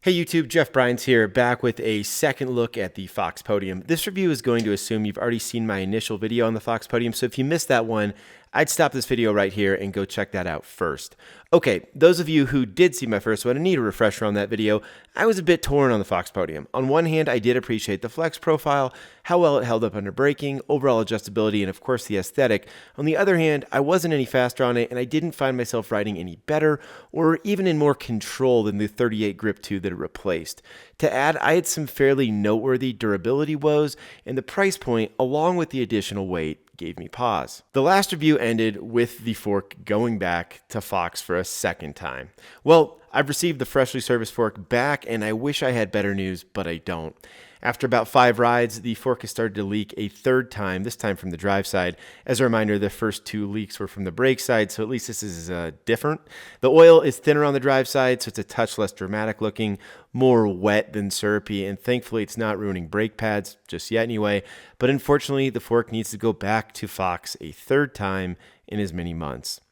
Hey YouTube, Jeff Bryans here, back with a second look at the Fox Podium. This review is going to assume you've already seen my initial video on the Fox Podium, so if you missed that one, I'd stop this video right here and go check that out first. Okay, those of you who did see my first one and need a refresher on that video, I was a bit torn on the Fox Podium. On one hand, I did appreciate the flex profile, how well it held up under braking, overall adjustability, and of course the aesthetic. On the other hand, I wasn't any faster on it, and I didn't find myself riding any better or even in more control than the 38 Grip 2 that it replaced. To add, I had some fairly noteworthy durability woes, and the price point, along with the additional weight, gave me pause. The last review ended with the fork going back to Fox for a second time. Well, I've received the freshly serviced fork back, and I wish I had better news, but I don't. After about 5 rides, the fork has started to leak a third time, this time from the drive side. As a reminder, the first 2 leaks were from the brake side, so at least this is different. The oil is thinner on the drive side, so it's a touch less dramatic looking, more wet than syrupy, and thankfully it's not ruining brake pads, just yet anyway. But unfortunately, the fork needs to go back to Fox a third time in as many months.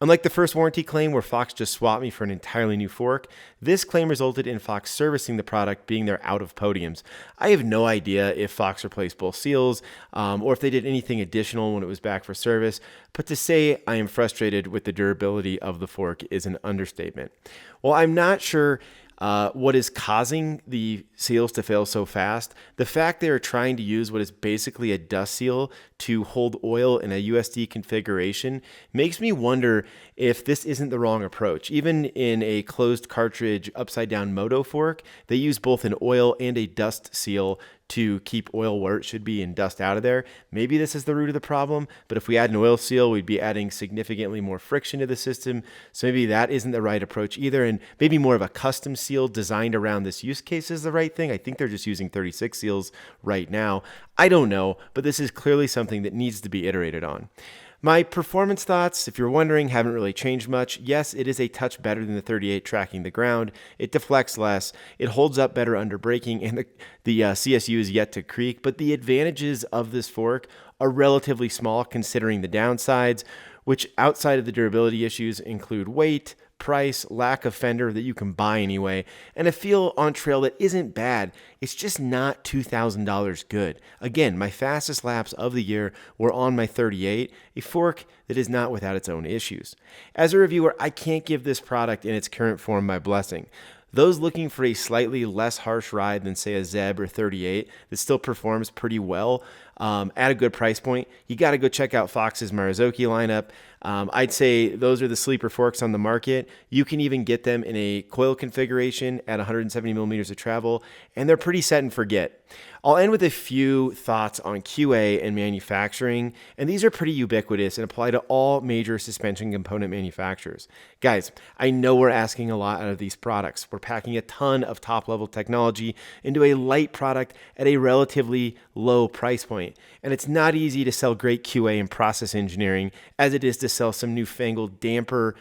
Unlike the first warranty claim where Fox just swapped me for an entirely new fork, this claim resulted in Fox servicing the product being there out of Podiums. I have no idea if Fox replaced both seals or if they did anything additional when it was back for service, but to say I am frustrated with the durability of the fork is an understatement. Well, I'm not sure what is causing the seals to fail so fast. The fact they are trying to use what is basically a dust seal to hold oil in a USD configuration makes me wonder if this isn't the wrong approach. Even in a closed cartridge upside down moto fork, they use both an oil and a dust seal to keep oil where it should be and dust out of there. Maybe this is the root of the problem, but if we add an oil seal, we'd be adding significantly more friction to the system. So maybe that isn't the right approach either. And maybe more of a custom seal designed around this use case is the right thing. I think they're just using 36 seals right now. I don't know, but this is clearly something that needs to be iterated on. My performance thoughts, if you're wondering, haven't really changed much. Yes, it is a touch better than the 38 tracking the ground. It deflects less. It holds up better under braking, and the CSU is yet to creak. But the advantages of this fork are relatively small considering the downsides, which outside of the durability issues include weight, price, lack of fender that you can buy anyway, and a feel on trail that isn't bad. It's just not $2,000 good. Again, my fastest laps of the year were on my 38, a fork that is not without its own issues. As a reviewer, I can't give this product in its current form my blessing. Those looking for a slightly less harsh ride than, say, a Zeb or 38 that still performs pretty well at a good price point, you got to go check out Fox's Marzocchi lineup. I'd say those are the sleeper forks on the market. You can even get them in a coil configuration at 170 millimeters of travel, and they're pretty set and forget. I'll end with a few thoughts on QA and manufacturing, and these are pretty ubiquitous and apply to all major suspension component manufacturers. Guys, I know we're asking a lot out of these products. We're packing a ton of top-level technology into a light product at a relatively low price point, and it's not easy to sell great QA and process engineering as it is to sell some newfangled damper,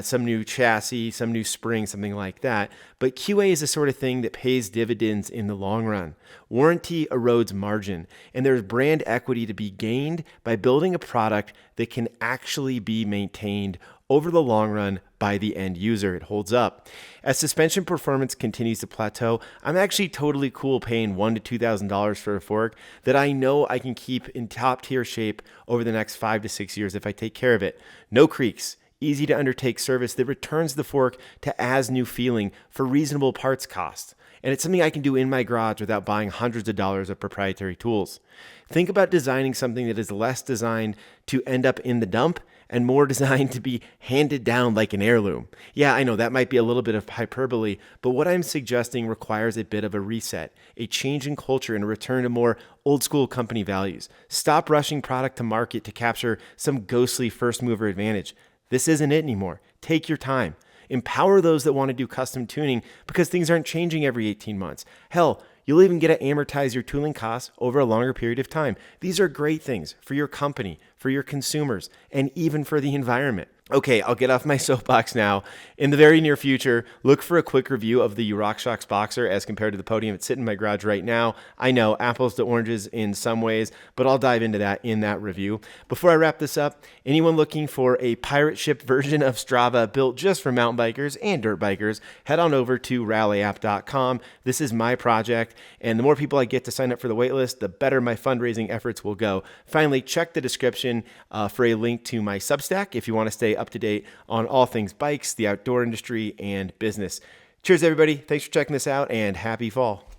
some new chassis, some new spring, something like that. But QA is the sort of thing that pays dividends in the long run. Warranty erodes margin, and there's brand equity to be gained by building a product that can actually be maintained over the long run by the end user. It holds up. As suspension performance continues to plateau, I'm actually totally cool paying $1,000 to $2,000 for a fork that I know I can keep in top tier shape over the next 5 to 6 years if I take care of it. No creaks. Easy to undertake service that returns the fork to as new feeling for reasonable parts costs. And it's something I can do in my garage without buying hundreds of dollars of proprietary tools. Think about designing something that is less designed to end up in the dump and more designed to be handed down like an heirloom. Yeah, I know that might be a little bit of hyperbole, but what I'm suggesting requires a bit of a reset, a change in culture, and a return to more old school company values. Stop rushing product to market to capture some ghostly first mover advantage. This isn't it anymore. Take your time. Empower those that want to do custom tuning because things aren't changing every 18 months. Hell, you'll even get to amortize your tooling costs over a longer period of time. These are great things for your company, for your consumers, and even for the environment. Okay, I'll get off my soapbox now. In the very near future, look for a quick review of the RockShox Boxer as compared to the Podium. It's sitting in my garage right now. I know, apples to oranges in some ways, but I'll dive into that in that review. Before I wrap this up, anyone looking for a pirate ship version of Strava built just for mountain bikers and dirt bikers, head on over to rallyapp.com. This is my project, and the more people I get to sign up for the waitlist, the better my fundraising efforts will go. Finally, check the description for a link to my Substack if you want to stay up to date on all things bikes, the outdoor industry, and business. Cheers, everybody. Thanks for checking this out, and happy fall.